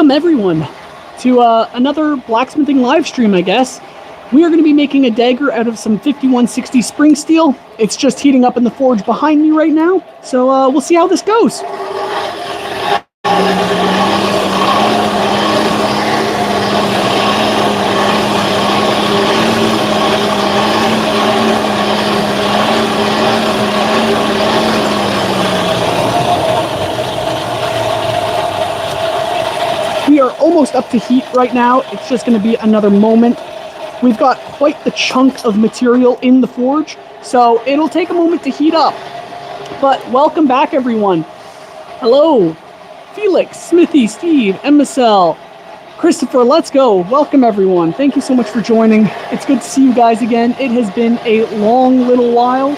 welcome everyone to another blacksmithing live stream, I guess. We are going to be making a dagger out of some 5160 spring steel. It's just heating up in the forge behind me right now, so we'll see how this goes. We are almost up to heat right now. It's just going to be another moment. We've got quite the chunk of material in the forge, so it'll take a moment to heat up. But welcome back, everyone. Hello, Felix, Smithy, Steve, Emicel, Christopher, let's go. Welcome, everyone. Thank you so much for joining. It's good to see you guys again. It has been a long little while,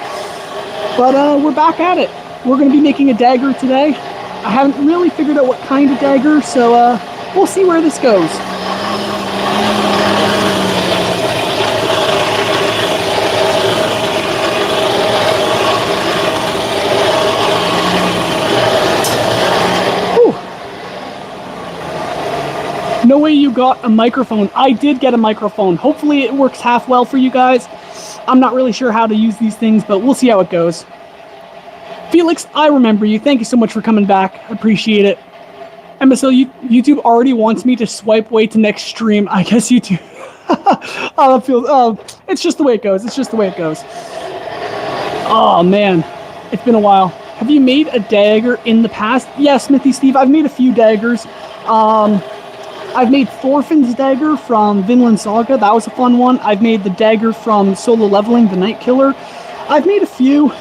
but we're back at it. We're going to be making a dagger today. I haven't really figured out what kind of dagger, so we'll see where this goes. Whew. No way you got a microphone. I did get a microphone. Hopefully it works half well for you guys. I'm not really sure how to use these things, but we'll see how it goes. Felix, I remember you. Thank you so much for coming back. Appreciate it. MSL, YouTube already wants me to swipe way to next stream. I guess YouTube. Oh, that feels. Oh, it's just the way it goes. It's just the way it goes. Oh man, it's been a while. Have you made a dagger in the past? Yeah, Smithy Steve. I've made a few daggers. I've made Thorfinn's dagger from Vinland Saga. That was a fun one. I've made the dagger from Solo Leveling, the Night Killer. I've made a few.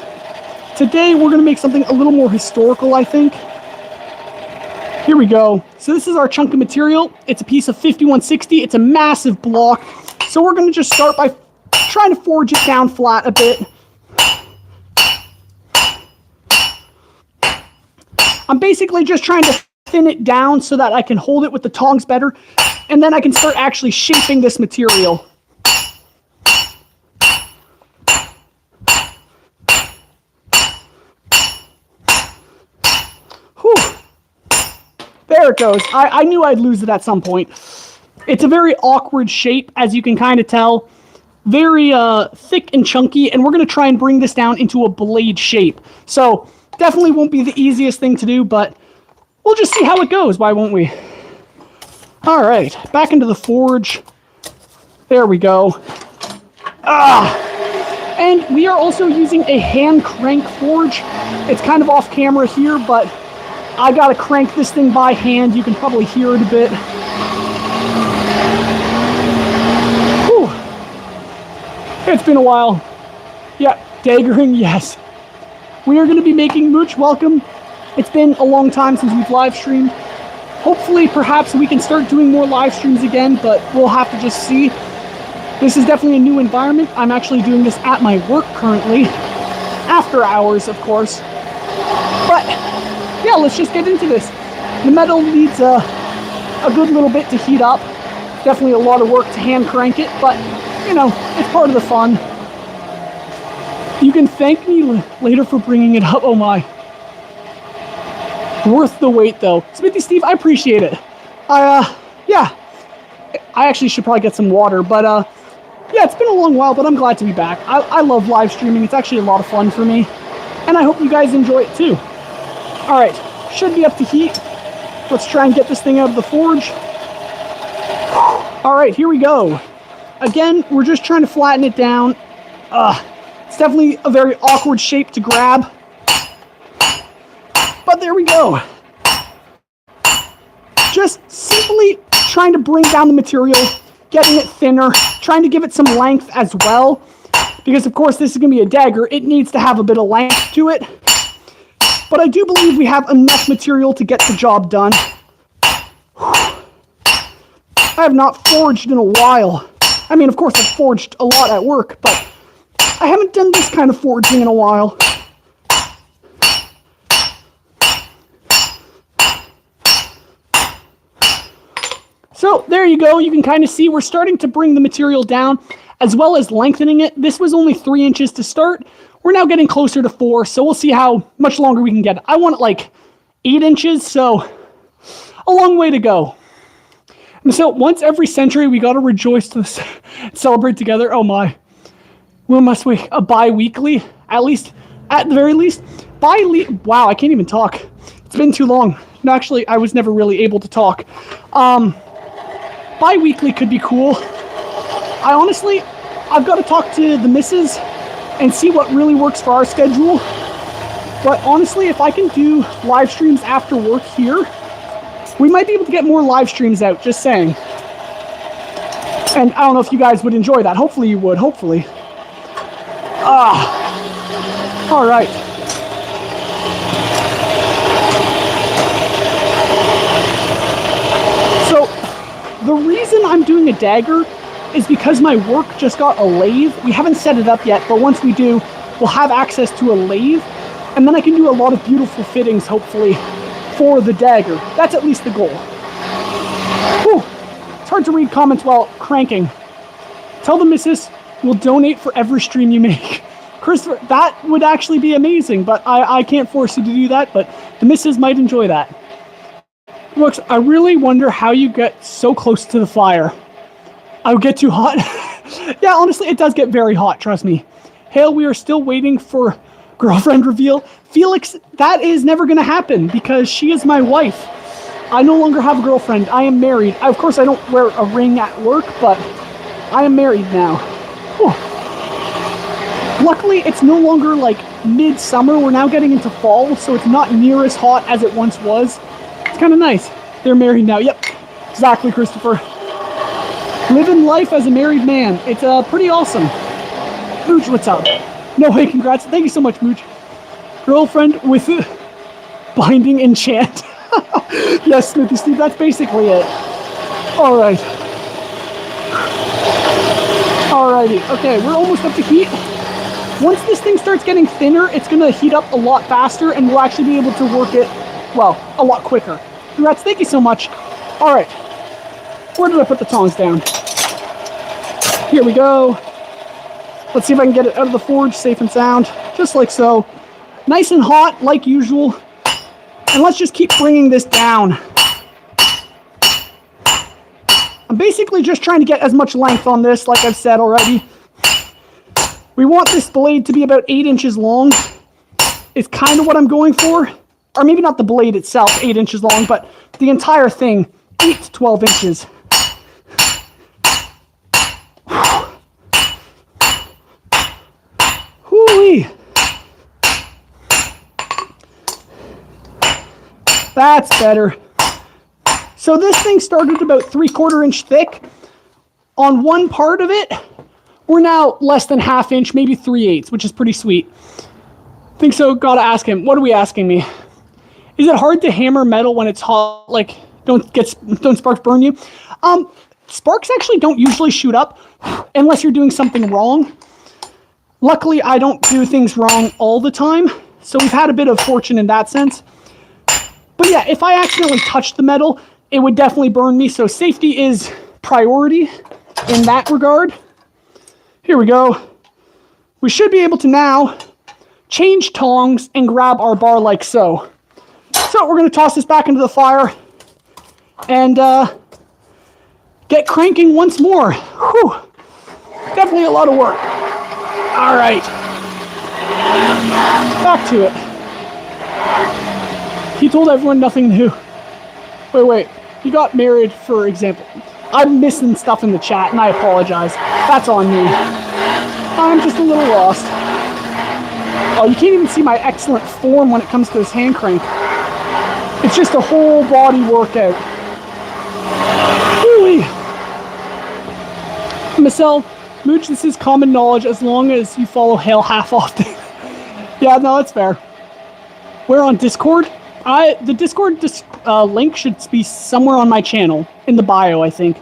Today we're going to make something a little more historical, I think. Here we go. So this is our chunk of material. It's a piece of 5160. It's a massive block. So we're going to just start by trying to forge it down flat a bit. I'm basically just trying to thin it down so that I can hold it with the tongs better, and then I can start actually shaping this material. There it goes. I knew I'd lose it at some point. It's a very awkward shape, as you can kind of tell. Very thick and chunky, and we're going to try and bring this down into a blade shape. So, definitely won't be the easiest thing to do, but we'll just see how it goes. Why won't we? All right, back into the forge. There we go. And we are also using a hand crank forge. It's kind of off camera here, but I gotta crank this thing by hand. You can probably hear it a bit. Whew. It's been a while. Yeah, daggering, yes. We are gonna be making Mooch. Welcome. It's been a long time since we've live streamed. Hopefully, perhaps we can start doing more live streams again, but we'll have to just see. This is definitely a new environment. I'm actually doing this at my work currently. After hours, of course. But yeah, let's just get into this. The metal needs a good little bit to heat up. Definitely a lot of work to hand crank it, but, you know, it's part of the fun. You can thank me later for bringing it up. Oh my. Worth the wait, though. Smithy Steve, I appreciate it. Yeah. I actually should probably get some water, but, yeah, it's been a long while, but I'm glad to be back. I love live streaming. It's actually a lot of fun for me, and I hope you guys enjoy it, too. All right, should be up to heat. Let's try and get this thing out of the forge. All right, here we go. Again, we're just trying to flatten it down. It's definitely a very awkward shape to grab. But there we go. Just simply trying to bring down the material, getting it thinner, trying to give it some length as well. Because, of course, this is going to be a dagger. It needs to have a bit of length to it. But I do believe we have enough material to get the job done. I have not forged in a while. I mean, of course, I've forged a lot at work, but I haven't done this kind of forging in a while. So, there you go. You can kind of see we're starting to bring the material down, as well as lengthening it. This was only 3 inches to start. We're now getting closer to 4, so we'll see how much longer we can get. I want it like 8 inches, so a long way to go. So once every century, we got to rejoice to celebrate together. Oh my. When must we? Bi-weekly? At least, at the very least. Wow, I can't even talk. It's been too long. No, actually, I was never really able to talk. Bi-weekly could be cool. I've got to talk to the missus and see what really works for our schedule. But honestly, if I can do live streams after work here, we might be able to get more live streams out, just saying. And I don't know if you guys would enjoy that. Hopefully you would, hopefully. All right. So, the reason I'm doing a dagger is because my work just got a lathe. We haven't set it up yet, but once we do, we'll have access to a lathe, and then I can do a lot of beautiful fittings, hopefully, for the dagger. That's at least the goal. Whew. It's hard to read comments while cranking. Tell the missus we'll donate for every stream you make. Christopher, that would actually be amazing, but I can't force you to do that, but the missus might enjoy that. Looks, I really wonder how you get so close to the fire. I would get too hot. Yeah, honestly, it does get very hot, trust me. Hale, we are still waiting for girlfriend reveal. Felix, that is never going to happen because she is my wife. I no longer have a girlfriend. I am married. Of course, I don't wear a ring at work, but I am married now. Whew. Luckily, it's no longer like midsummer. We're now getting into fall, so it's not near as hot as it once was. It's kind of nice. They're married now. Yep, exactly, Christopher. Living life as a married man. It's pretty awesome. Mooch, what's up? No way, congrats. Thank you so much, Mooch. Girlfriend with binding enchant. Yes, Smithy Steve, that's basically it. All right. Alrighty, okay, we're almost up to heat. Once this thing starts getting thinner, it's going to heat up a lot faster, and we'll actually be able to work it, well, a lot quicker. Congrats, thank you so much. All right, where did I put the tongs down? Here we go. Let's see if I can get it out of the forge safe and sound, just like so. Nice and hot, like usual. And let's just keep bringing this down. I'm basically just trying to get as much length on this, like I've said already. We want this blade to be about 8 inches long. It's kind of what I'm going for. Or maybe not the blade itself, 8 inches long, but the entire thing, 8 to 12 inches. Hoo-wee. That's better. So this thing started about 3/4 inch thick. On one part of it, we're now less than 1/2 inch, maybe 3/8, which is pretty sweet. Think so, gotta ask him. What are we asking me? Is it hard to hammer metal when it's hot? Like, don't sparks burn you? Sparks actually don't usually shoot up unless you're doing something wrong. Luckily, I don't do things wrong all the time, so we've had a bit of fortune in that sense. But yeah, if I accidentally touch the metal, it would definitely burn me, so safety is priority in that regard. Here we go. We should be able to now change tongs and grab our bar like so. So we're going to toss this back into the fire and get cranking once more. Whew. Definitely a lot of work. All right. Back to it. He told everyone nothing new. Wait. He got married, for example. I'm missing stuff in the chat, and I apologize. That's on me. I'm just a little lost. Oh, you can't even see my excellent form when it comes to this hand crank. It's just a whole body workout. Woo-wee. Marcel, Mooch, this is common knowledge as long as you follow Hale half often. Yeah, no, that's fair. We're on Discord. The Discord link should be somewhere on my channel, in the bio, I think.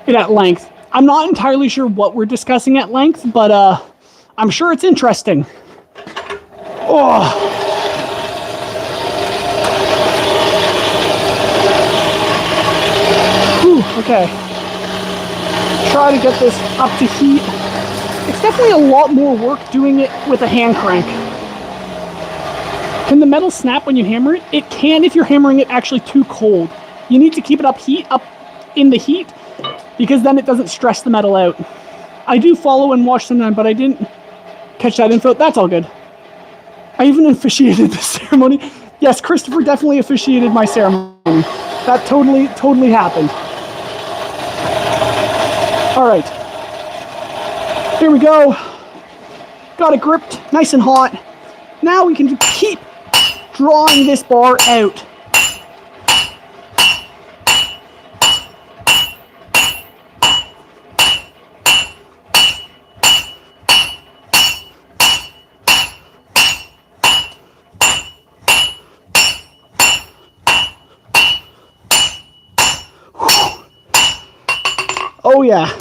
At length. I'm not entirely sure what we're discussing at length, but I'm sure it's interesting. Oh. Whew, okay. Try to get this up to heat. It's definitely a lot more work doing it with a hand crank. Can the metal snap when you hammer it? It can if you're hammering it actually too cold. You need to keep it up in the heat, because then it doesn't stress the metal out. I do follow and watch sometimes, but I didn't catch that info. That's all good. I even officiated the ceremony. Yes, Christopher definitely officiated my ceremony. That totally happened. All right. Here we go. Got it gripped, nice and hot. Now we can keep drawing this bar out. Oh yeah,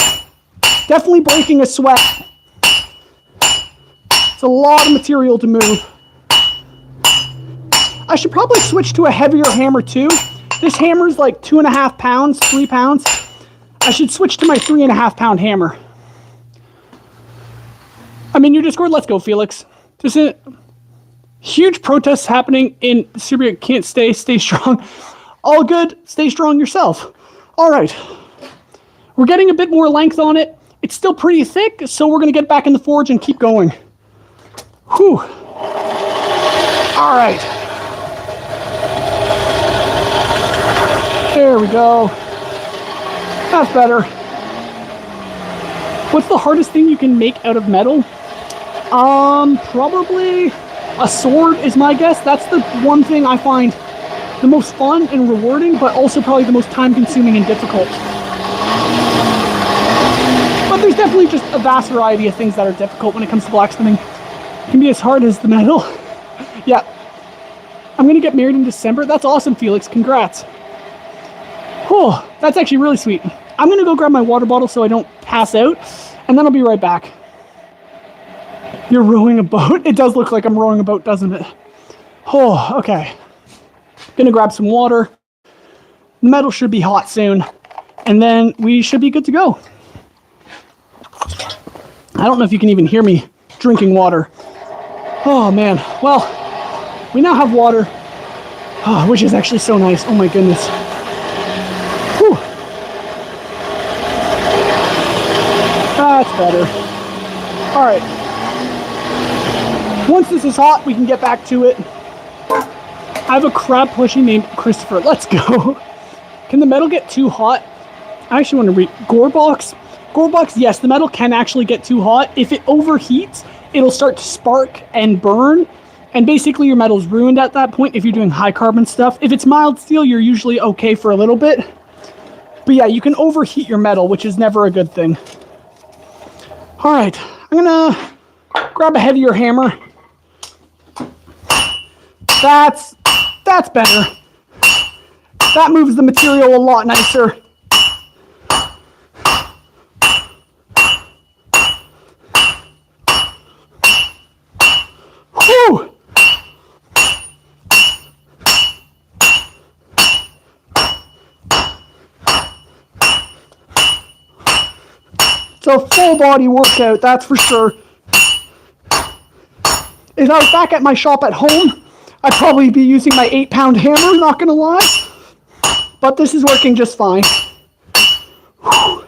definitely breaking a sweat. It's a lot of material to move. I should probably switch to a heavier hammer too. This hammer is like 2.5 pounds, 3 pounds. I should switch to my 3.5 pound hammer. I'm in your Discord. Let's go, Felix. There's a huge protests happening in Serbia. Can't stay strong. All good. Stay strong yourself. All right. We're getting a bit more length on it. It's still pretty thick, so we're going to get back in the forge and keep going. Whew. All right. There we go. That's better. What's the hardest thing you can make out of metal? Probably a sword is my guess. That's the one thing I find the most fun and rewarding, but also probably the most time-consuming and difficult. But there's definitely just a vast variety of things that are difficult when it comes to blacksmithing. It can be as hard as the metal. Yeah. I'm going to get married in December. That's awesome, Felix. Congrats. Oh, that's actually really sweet. I'm going to go grab my water bottle so I don't pass out, and then I'll be right back. You're rowing a boat? It does look like I'm rowing a boat, doesn't it? Oh, okay. Going to grab some water. The metal should be hot soon, and then we should be good to go. I don't know if you can even hear me drinking water. Oh, man. Well, we now have water, which is actually so nice. Oh, my goodness. Whew. That's better. All right. Once this is hot, we can get back to it. I have a crab plushie named Christopher. Let's go. Can the metal get too hot? I actually want to read Gorebox. Gorebox, yes, the metal can actually get too hot. If it overheats, it'll start to spark and burn, and basically your metal's ruined at that point if you're doing high carbon stuff. If it's mild steel, you're usually okay for a little bit. But yeah, you can overheat your metal, which is never a good thing. All right, I'm gonna grab a heavier hammer. That's better. That moves the material a lot nicer. Whew. It's a full body workout, that's for sure. If I was back at my shop at home, I'd probably be using my 8-pound hammer, not gonna lie. But this is working just fine. Whew.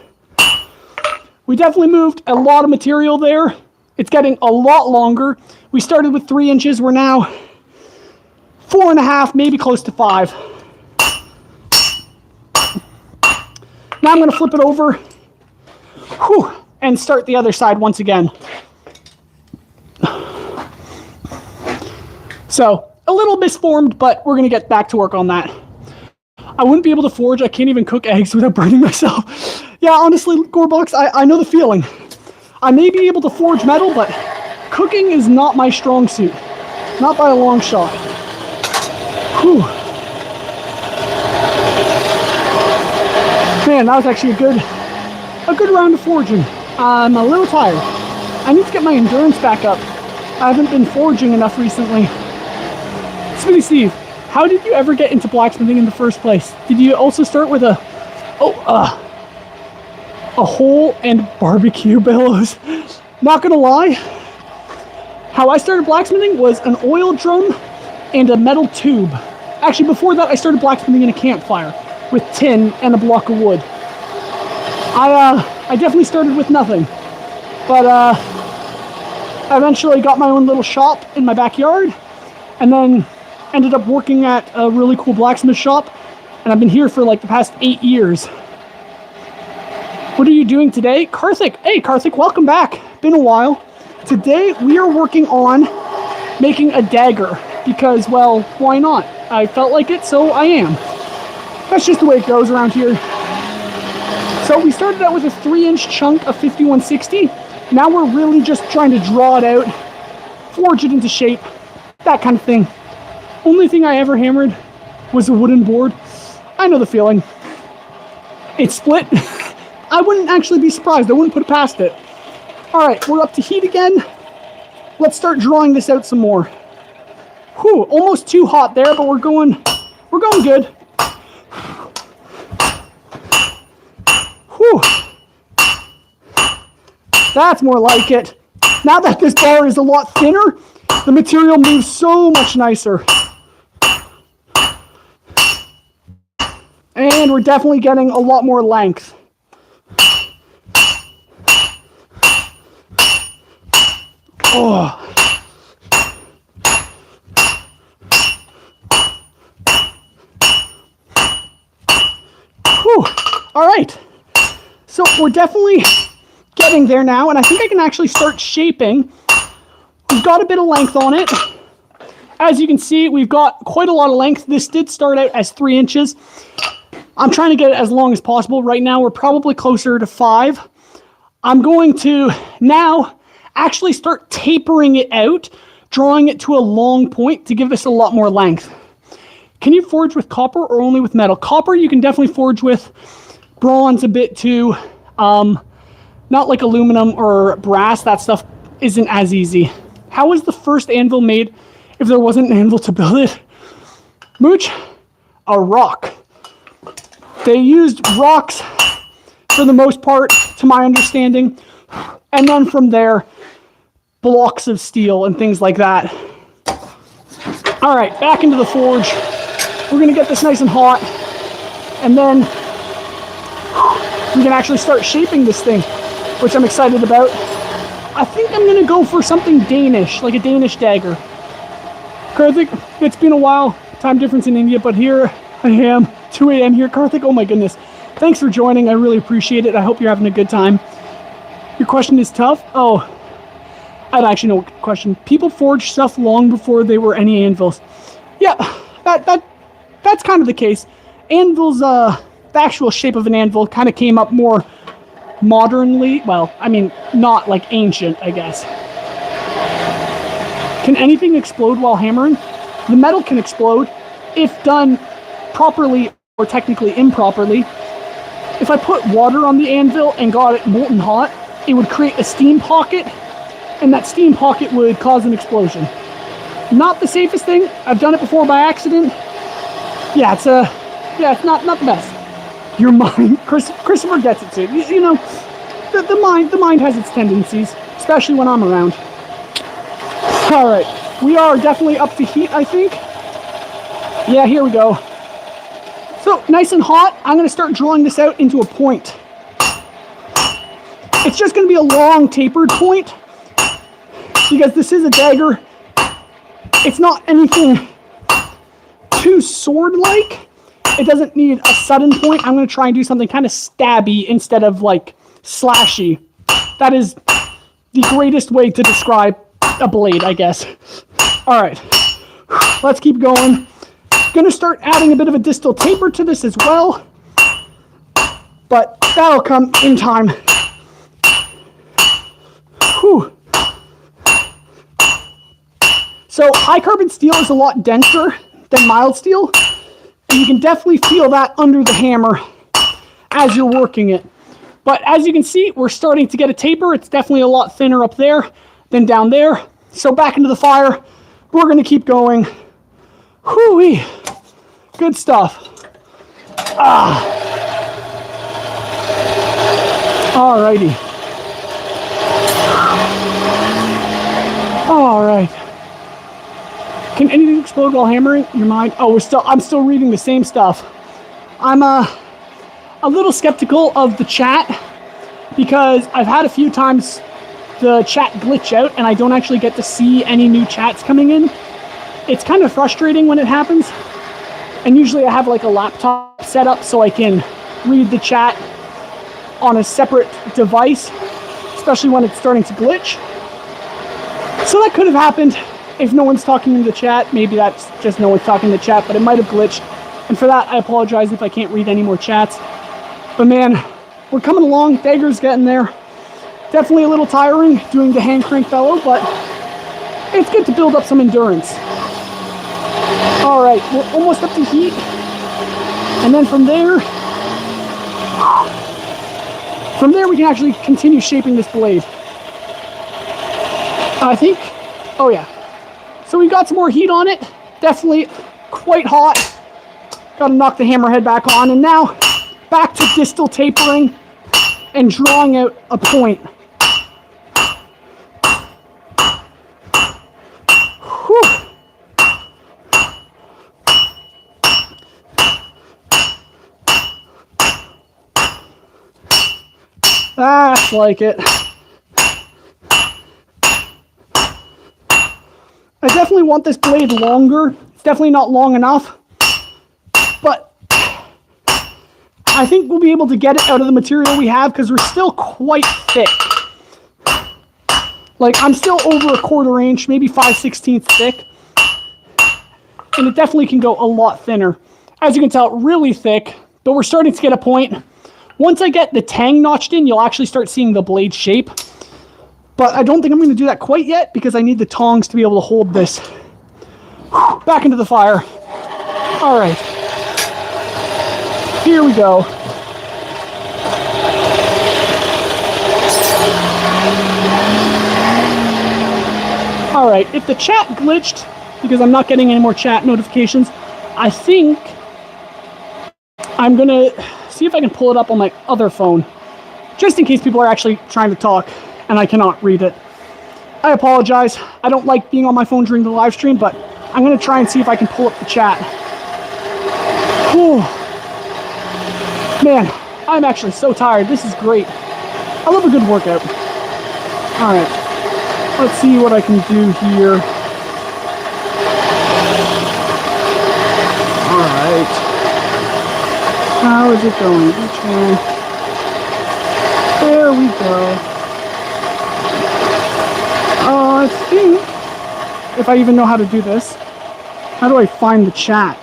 We definitely moved a lot of material there. It's getting a lot longer. We started with 3 inches. We're now 4.5, maybe close to 5. Now I'm going to flip it over. Whew, and start the other side once again. So, a little misformed, but we're going to get back to work on that. I wouldn't be able to forge. I can't even cook eggs without burning myself. Yeah, honestly, Gorebox, I know the feeling. I may be able to forge metal, but cooking is not my strong suit. Not by a long shot. Whew. Man, that was actually a good round of forging. I'm a little tired. I need to get my endurance back up. I haven't been forging enough recently. Smitty Steve, how did you ever get into blacksmithing in the first place? Did you also start with a hole and barbecue bellows? Not gonna lie, how I started blacksmithing was an oil drum and a metal tube. Actually, before that, I started blacksmithing in a campfire with tin and a block of wood. I definitely started with nothing, but I eventually got my own little shop in my backyard, and then ended up working at a really cool blacksmith shop, and I've been here for like the past 8 years. What are you doing today? Karthik, hey Karthik, welcome back. Been a while. Today we are working on making a dagger because, well, why not? I felt like it, so I am. That's just the way it goes around here. So we started out with a 3-inch chunk of 5160. Now we're really just trying to draw it out, forge it into shape, that kind of thing. Only thing I ever hammered was a wooden board. I know the feeling. It split. I wouldn't actually be surprised. I wouldn't put it past it. All right, we're up to heat again. Let's start drawing this out some more. Whew, almost too hot there, but we're going good. Whew. That's more like it. Now that this bar is a lot thinner, the material moves so much nicer. And we're definitely getting a lot more length. Oh. Whew. All right. So we're definitely getting there now, and I think I can actually start shaping. We've got a bit of length on it. As you can see, we've got quite a lot of length. This did start out as 3 inches. I'm trying to get it as long as possible. Right now, we're probably closer to 5. I'm going to now actually start tapering it out, drawing it to a long point to give this a lot more length. Can you forge with copper or only with metal? Copper you can definitely forge with. Bronze a bit too. Not like aluminum or brass. That stuff isn't as easy. How was the first anvil made if there wasn't an anvil to build it? Mooch, a rock. They used rocks for the most part, to my understanding. And then from there, blocks of steel and things like that. All right, back into the forge. We're gonna get this nice and hot, and then we can actually start shaping this thing, which I'm excited about. I think I'm gonna go for something Danish, like a Danish dagger. Karthik, it's been a while, time difference in India, but here I am, 2 a.m. here. Karthik, oh my goodness. Thanks for joining, I really appreciate it. I hope you're having a good time. Your question is tough? Oh, I don't actually know what question. People forged stuff long before there were any anvils. Yeah, that's kind of the case. Anvils, the actual shape of an anvil kind of came up more modernly. Well, I mean, not like ancient, I guess. Can anything explode while hammering? The metal can explode if done properly or technically improperly. If I put water on the anvil and got it molten hot, it would create a steam pocket, and that steam pocket would cause an explosion. Not the safest thing. I've done it before by accident. Yeah, it's not the best. Your mind, Christopher gets it too. You know, the mind has its tendencies, especially when I'm around. All right, we are definitely up to heat, I think. Yeah, here we go. So nice and hot. I'm going to start drawing this out into a point. It's just going to be a long tapered point because this is a dagger. It's not anything too sword-like. It doesn't need a sudden point. I'm going to try and do something kind of stabby instead of like slashy. That is the greatest way to describe a blade, I guess. All right, let's keep going. Going to start adding a bit of a distal taper to this as well, but that'll come in time. Whew. So high carbon steel is a lot denser than mild steel, and you can definitely feel that under the hammer as you're working it. But as you can see, we're starting to get a taper. It's definitely a lot thinner up there than down there. So back into the fire. We're going to keep going. Whoo-wee. Good stuff. Alrighty. All right. Can anything explode while hammering? Your mind? Oh, I'm still reading the same stuff. I'm a little skeptical of the chat because I've had a few times the chat glitch out and I don't actually get to see any new chats coming in. It's kind of frustrating when it happens. And usually I have like a laptop set up so I can read the chat on a separate device, especially when it's starting to glitch. So that could have happened if no one's talking in the chat. Maybe that's just no one's talking in the chat, but it might have glitched. And for that, I apologize if I can't read any more chats. But man, we're coming along. Dagger's getting there. Definitely a little tiring doing the hand crank bellow, but it's good to build up some endurance. All right, we're almost up to heat. And then from there we can actually continue shaping this blade. I think, oh yeah. So we got some more heat on it. Definitely quite hot. Got to knock the hammerhead back on. And now back to distal tapering and drawing out a point. Whew. That's like it. I definitely want this blade longer. It's definitely not long enough, but I think we'll be able to get it out of the material we have because we're still quite thick. Like, I'm still over a 1/4 inch, maybe 5/16 thick, and it definitely can go a lot thinner. As you can tell, really thick, but we're starting to get a point. Once I get the tang notched in, you'll actually start seeing the blade shape. But I don't think I'm going to do that quite yet because I need the tongs to be able to hold this. Back into the fire. All right. Here we go. All right. If the chat glitched because I'm not getting any more chat notifications, I think I'm going to see if I can pull it up on my other phone, just in case people are actually trying to talk and I cannot read it. I apologize. I don't like being on my phone during the live stream, but I'm going to try and see if I can pull up the chat. Whew. Man, I'm actually so tired. This is great. I love a good workout. All right. Let's see what I can do here. All right. How is it going? Which one? There we go. I think, if I even know how to do this, how do I find the chat?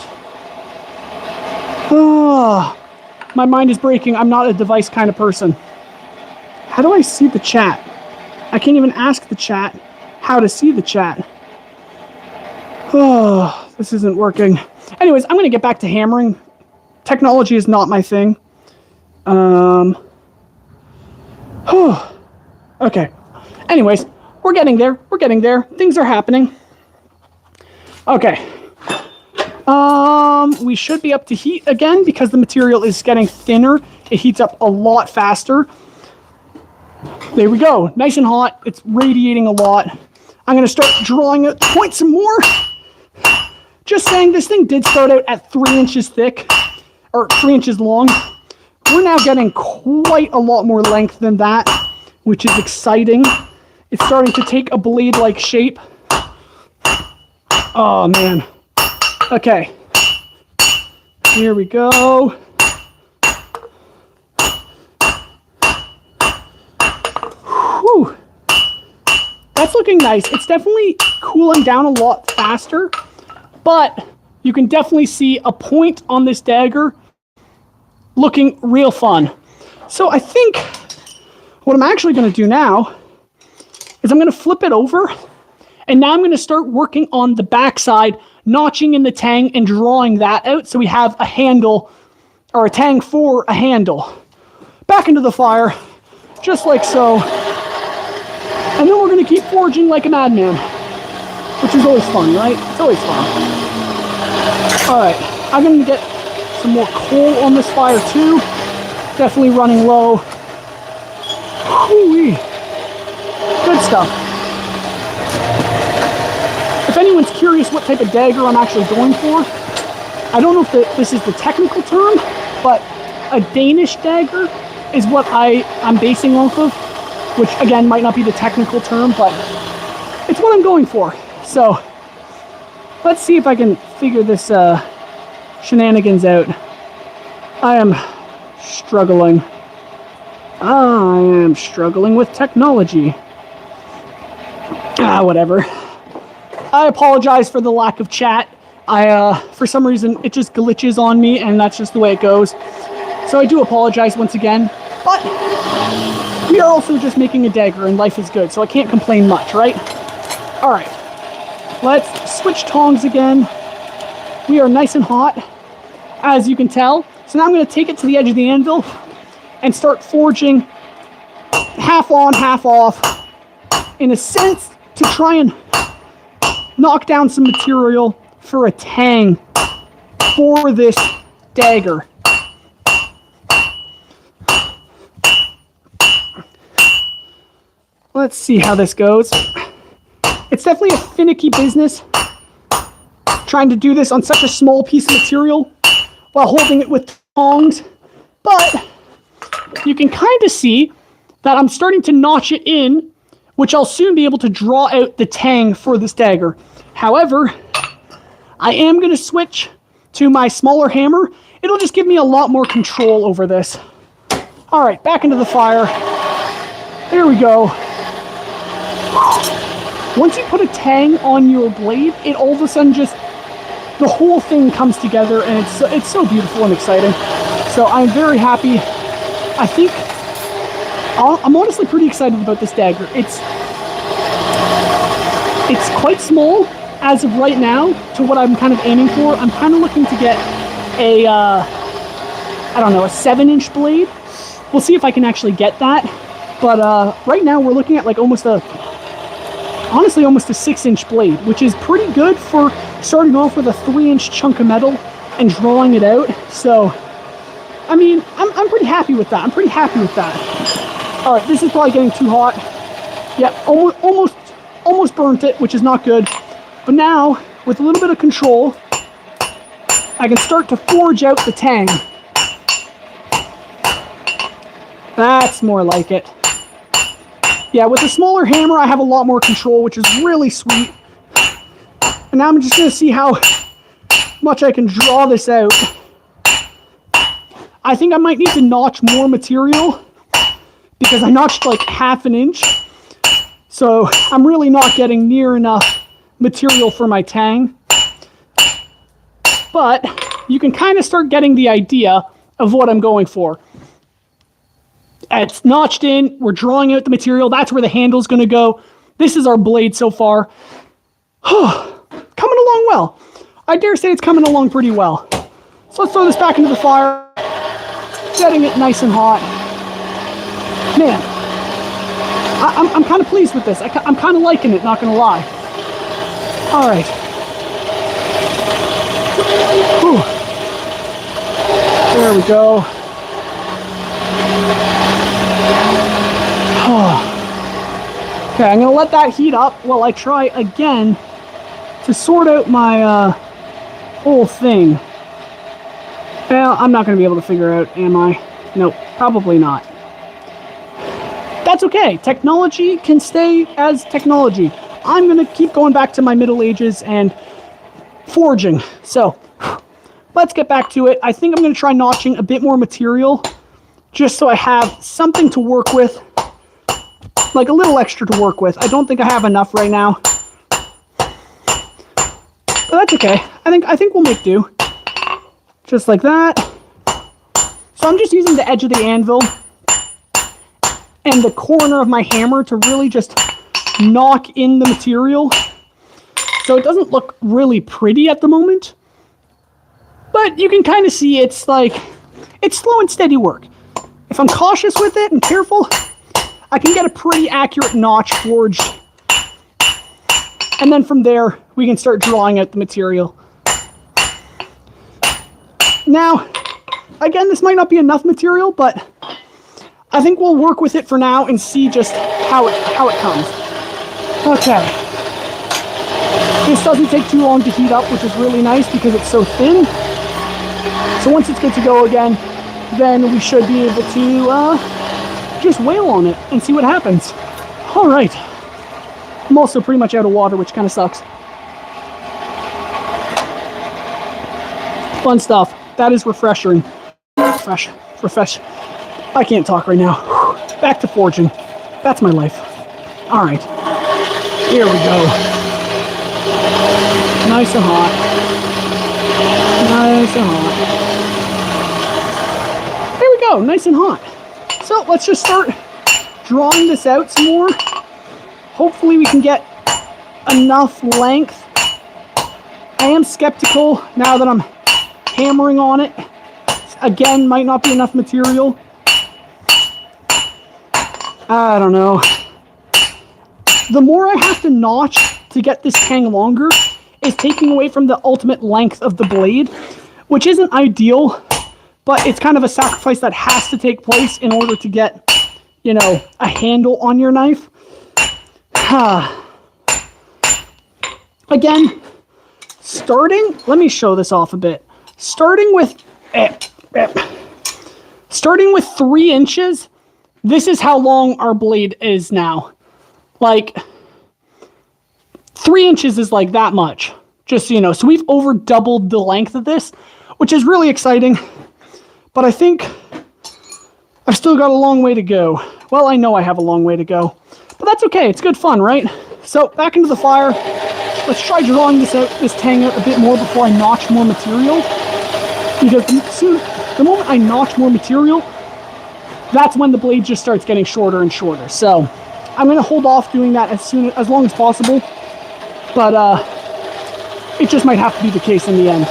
Oh, my mind is breaking. I'm not a device kind of person. How do I see the chat? I can't even ask the chat how to see the chat. Oh, this isn't working. Anyways, I'm going to get back to hammering. Technology is not my thing. Okay. Anyways, we're getting there. We're getting there. Things are happening. Okay. We should be up to heat again because the material is getting thinner. It heats up a lot faster. There we go. Nice and hot. It's radiating a lot. I'm going to start drawing out points some more. Just saying, this thing did start out at 3 inches thick, or 3 inches long. We're now getting quite a lot more length than that, which is exciting. It's starting to take a blade-like shape. Oh, man. Okay. Here we go. Whew. That's looking nice. It's definitely cooling down a lot faster, but you can definitely see a point on this dagger looking real fun. So I think what I'm actually going to do now is I'm going to flip it over, and now I'm going to start working on the backside, notching in the tang and drawing that out so we have a handle, or a tang for a handle. Back into the fire, just like so. And then we're going to keep forging like a madman, which is always fun, right? It's always fun. All right, I'm going to get some more coal on this fire too. Definitely running low. Whoo-wee. Good stuff. If anyone's curious what type of dagger I'm actually going for, I don't know if this is the technical term, but a Danish dagger is what I'm basing off of, which again might not be the technical term, but it's what I'm going for. So let's see if I can figure this shenanigans out. I am struggling. I am struggling with technology. Whatever. I apologize for the lack of chat. For some reason, it just glitches on me, and that's just the way it goes. So I do apologize once again, but we are also just making a dagger, and life is good, so I can't complain much, right? All right, let's switch tongs again. We are nice and hot, as you can tell. So now I'm going to take it to the edge of the anvil and start forging half on, half off, in a sense, to try and knock down some material for a tang for this dagger. Let's see how this goes. It's definitely a finicky business trying to do this on such a small piece of material while holding it with tongs, but you can kind of see that I'm starting to notch it in, which I'll soon be able to draw out the tang for this dagger. However, I am going to switch to my smaller hammer. It'll just give me a lot more control over this. All right, back into the fire. There we go. Once you put a tang on your blade, it all of a sudden just, the whole thing comes together, and it's so beautiful and exciting. So I'm very happy. I think I'm honestly pretty excited about this dagger. It's quite small as of right now to what I'm kind of aiming for. I'm kind of looking to get a, I don't know, a 7-inch blade. We'll see if I can actually get that. But right now we're looking at like honestly almost a 6-inch blade, which is pretty good for starting off with a 3-inch chunk of metal and drawing it out. So, I mean, I'm pretty happy with that. I'm pretty happy with that. All right, this is probably getting too hot. Yep, almost burnt it, which is not good. But now, with a little bit of control, I can start to forge out the tang. That's more like it. Yeah, with a smaller hammer, I have a lot more control, which is really sweet. And now I'm just going to see how much I can draw this out. I think I might need to notch more material because I notched like 1/2 inch. So I'm really not getting near enough material for my tang. But you can kind of start getting the idea of what I'm going for. It's notched in, we're drawing out the material, that's where the handle's going to go. This is our blade so far. Coming along well. I dare say it's coming along pretty well. So let's throw this back into the fire, getting it nice and hot. Man, I'm kind of pleased with this. I'm kind of liking it, not going to lie. All right. Whew. There we go. Okay, I'm going to let that heat up while I try again to sort out my whole thing. Well, I'm not going to be able to figure out, am I? Nope, probably not. That's okay. Technology can stay as technology. I'm going to keep going back to my Middle Ages and forging. So, let's get back to it. I think I'm going to try notching a bit more material just so I have something to work with. Like a little extra to work with. I don't think I have enough right now. But that's okay. I think we'll make do. Just like that. So I'm just using the edge of the anvil and the corner of my hammer to really just knock in the material. So it doesn't look really pretty at the moment. But you can kind of see it's like, it's slow and steady work. If I'm cautious with it and careful, I can get a pretty accurate notch forged. And then from there, we can start drawing out the material. Now, again, this might not be enough material, but I think we'll work with it for now and see just how it comes. Okay. This doesn't take too long to heat up, which is really nice because it's so thin. So once it's good to go again, then we should be able to just wail on it and see what happens. All right. I'm also pretty much out of water, which kind of sucks. Fun stuff. That is refreshing. Refresh. I can't talk right now. Back to forging. That's my life. All right. Here we go. Nice and hot. Nice and hot. There we go. Nice and hot. So let's just start drawing this out some more. Hopefully we can get enough length. I am skeptical now that I'm hammering on it. Again, might not be enough material. I don't know. The more I have to notch to get this tang longer is taking away from the ultimate length of the blade, which isn't ideal, but it's kind of a sacrifice that has to take place in order to get, you know, a handle on your knife. Again, let me show this off a bit. Starting with 3 inches, this is how long our blade is now. Like, 3 inches is like that much, just so you know. So we've over doubled the length of this, which is really exciting. But I think I've still got a long way to go. Well, I know I have a long way to go, but that's okay. It's good fun, right? So back into the fire. Let's try drawing this tang out a bit more before I notch more material. Because the moment I notch more material, that's when the blade just starts getting shorter and shorter. So I'm going to hold off doing that as long as possible. But it just might have to be the case in the end.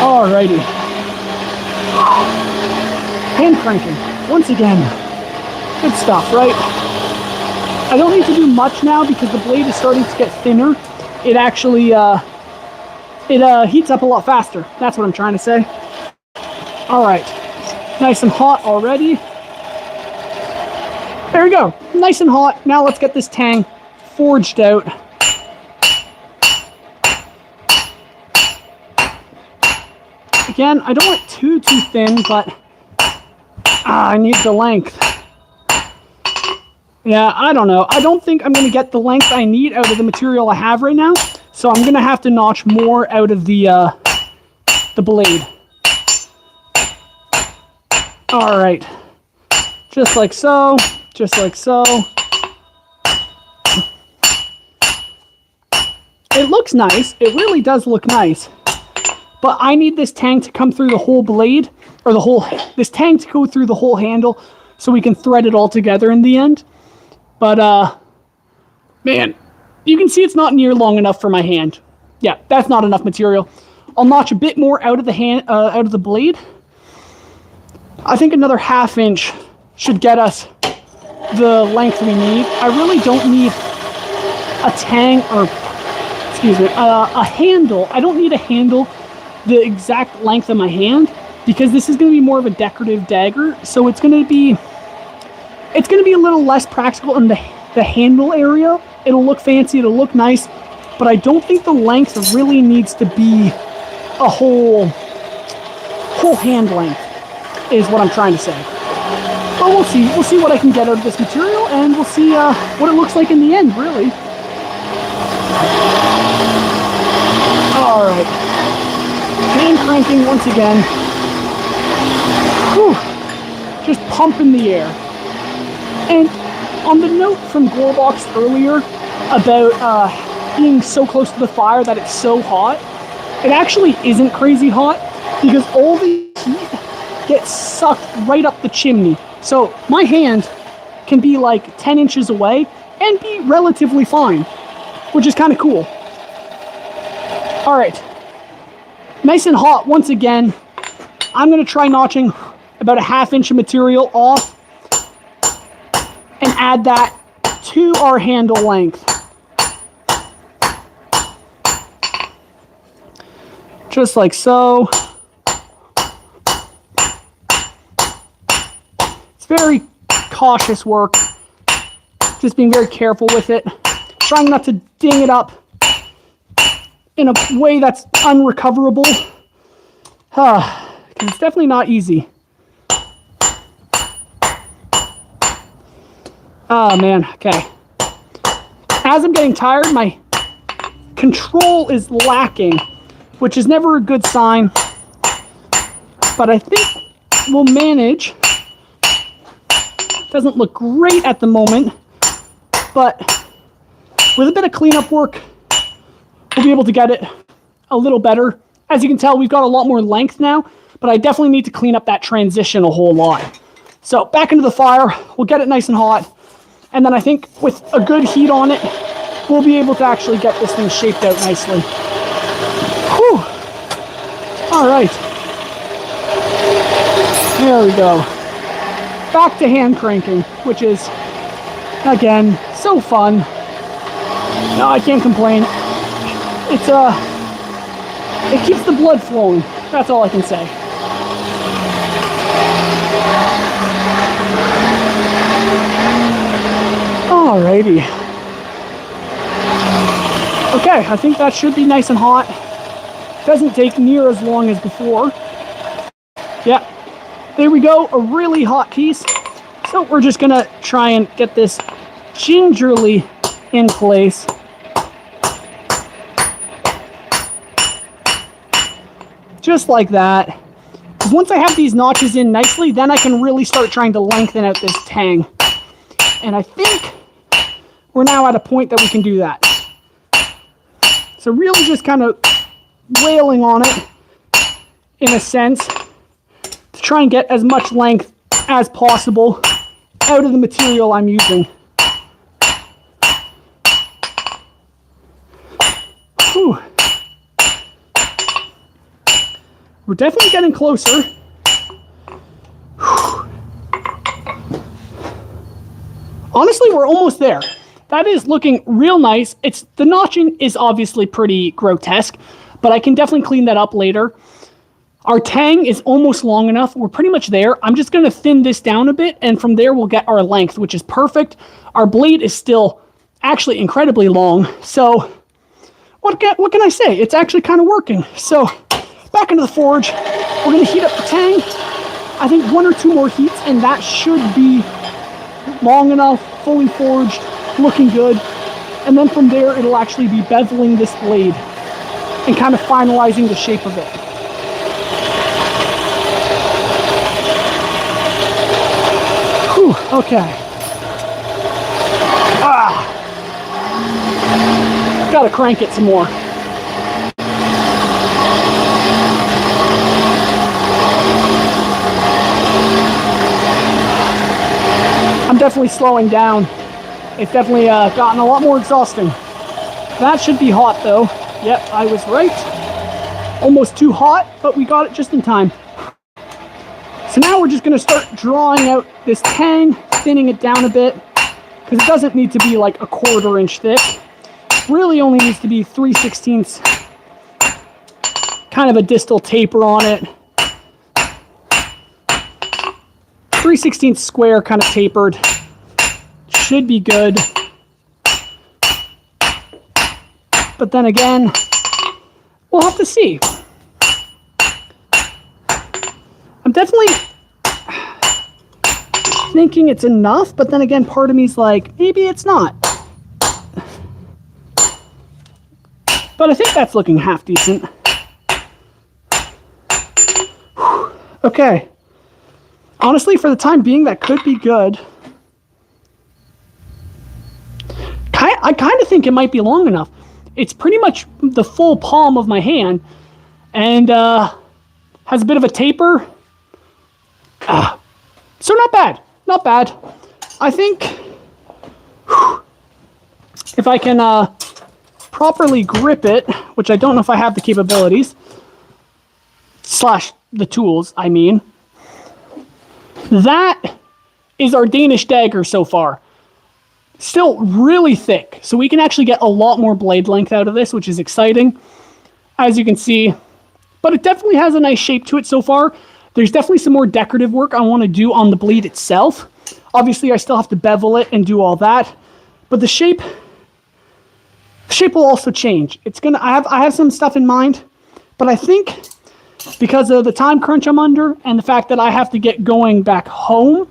Alrighty. Hand cranking. Once again. Good stuff, right? I don't need to do much now because the blade is starting to get thinner. It actually heats up a lot faster. That's what I'm trying to say. Alright. Nice and hot already. There we go. Nice and hot. Now let's get this tang forged out. Again, I don't want too thin, but I need the length. Yeah, I don't know. I don't think I'm going to get the length I need out of the material I have right now, so I'm going to have to notch more out of the blade. All right. Just like so. Just like so. It looks nice. It really does look nice. But I need this tang to come through the whole blade, or this tang to go through the whole handle so we can thread it all together in the end. But, man, you can see it's not near long enough for my hand. Yeah, that's not enough material. I'll notch a bit more out of the blade. I think another 1/2 inch should get us the length we need. I really don't need a handle. I don't need a handle the exact length of my hand because this is going to be more of a decorative dagger. So it's going to be a little less practical in the handle area. It'll look fancy, it'll look nice, but I don't think the length really needs to be a whole hand length, is what I'm trying to say. But we'll see. We'll see what I can get out of this material, and we'll see what it looks like in the end, really. Alright. Hand cranking once again. Whew. Just pumping the air. And on the note from Glowbox earlier about being so close to the fire that it's so hot, it actually isn't crazy hot because all the heat gets sucked right up the chimney. So my hand can be like 10 inches away and be relatively fine, which is kind of cool. All right, nice and hot once again. I'm going to try notching about a 1/2 inch of material off and add that to our handle length. Just like so. It's very cautious work. Just being very careful with it. Trying not to ding it up in a way that's unrecoverable. because it's definitely not easy. Oh man, okay. As I'm getting tired, my control is lacking, which is never a good sign, but I think we'll manage. Doesn't look great at the moment, but with a bit of cleanup work, we'll be able to get it a little better. As you can tell, we've got a lot more length now, but I definitely need to clean up that transition a whole lot. So back into the fire, we'll get it nice and hot, and then I think with a good heat on it, we'll be able to actually get this thing shaped out nicely. Whew. All right. There we go. Back to hand cranking, which is, again, so fun. No, I can't complain. It keeps the blood flowing. That's all I can say. Alrighty. Okay, I think that should be nice and hot. Doesn't take near as long as before. Yeah, there we go, a really hot piece. So we're just gonna try and get this gingerly in place. Just like that. Once I have these notches in nicely, then I can really start trying to lengthen out this tang. And I think we're now at a point that we can do that. So really just kind of wailing on it, in a sense, to try and get as much length as possible out of the material I'm using. Whew. We're definitely getting closer. Whew. Honestly, we're almost there. That is looking real nice. The notching is obviously pretty grotesque, but I can definitely clean that up later. Our tang is almost long enough. We're pretty much there. I'm just going to thin this down a bit, and from there we'll get our length, which is perfect. Our blade is still actually incredibly long, so what can I say? It's actually kind of working. So back into the forge. We're going to heat up the tang. I think 1 or 2 more heats, and that should be long enough, fully forged, looking good. And then from there, it'll actually be beveling this blade and kind of finalizing the shape of it. Whew, okay. Gotta crank it some more. I'm definitely slowing down. It's definitely gotten a lot more exhausting. That should be hot though. Yep, I was right. Almost too hot, but we got it just in time. So now we're just gonna start drawing out this tang, thinning it down a bit, because it doesn't need to be like a 1/4 inch thick. Really only needs to be 3/16, kind of a distal taper on it. 3/16 square, kind of tapered. Should be good. But then again, we'll have to see. I'm definitely thinking it's enough, but then again, part of me's like, maybe it's not. But I think that's looking half decent. Whew. Okay. Honestly, for the time being, that could be good. I kind of think it might be long enough. It's pretty much the full palm of my hand, and has a bit of a taper. So not bad. Not bad. I think if I can properly grip it, which I don't know if I have the capabilities, / the tools, I mean. That is our Danish dagger so far. Still really thick, so we can actually get a lot more blade length out of this, which is exciting, as you can see. But it definitely has a nice shape to it so far. There's definitely some more decorative work I want to do on the blade itself. Obviously, I still have to bevel it and do all that, but the shape will also change. I have some stuff in mind, but I think because of the time crunch I'm under and the fact that I have to get going back home,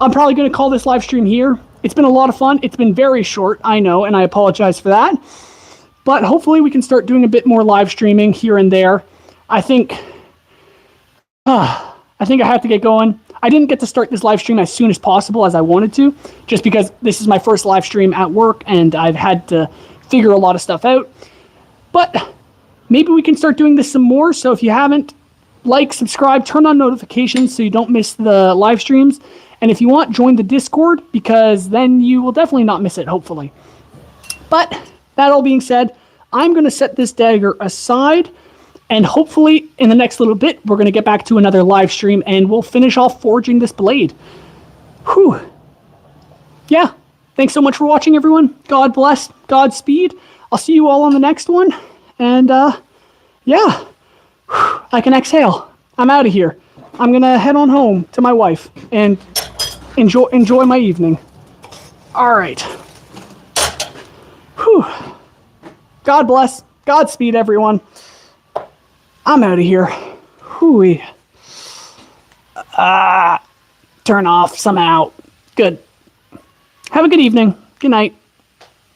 I'm probably going to call this live stream here. It's been a lot of fun. It's been very short, I know, and I apologize for that. But hopefully we can start doing a bit more live streaming here and there. I think I have to get going. I didn't get to start this live stream as soon as possible as I wanted to, just because this is my first live stream at work and I've had to figure a lot of stuff out. But maybe we can start doing this some more. So if you haven't, like, subscribe, turn on notifications so you don't miss the live streams. And if you want, join the Discord, because then you will definitely not miss it, hopefully. But that all being said, I'm going to set this dagger aside. And hopefully, in the next little bit, we're going to get back to another live stream, and we'll finish off forging this blade. Whew. Yeah. Thanks so much for watching, everyone. God bless. Godspeed. I'll see you all on the next one. And, yeah. Whew. I can exhale. I'm out of here. I'm going to head on home to my wife and enjoy my evening. All right. Whew. God bless. Godspeed, everyone. I'm out of here. Hooey. Turn off somehow. Good. Have a good evening. Good night.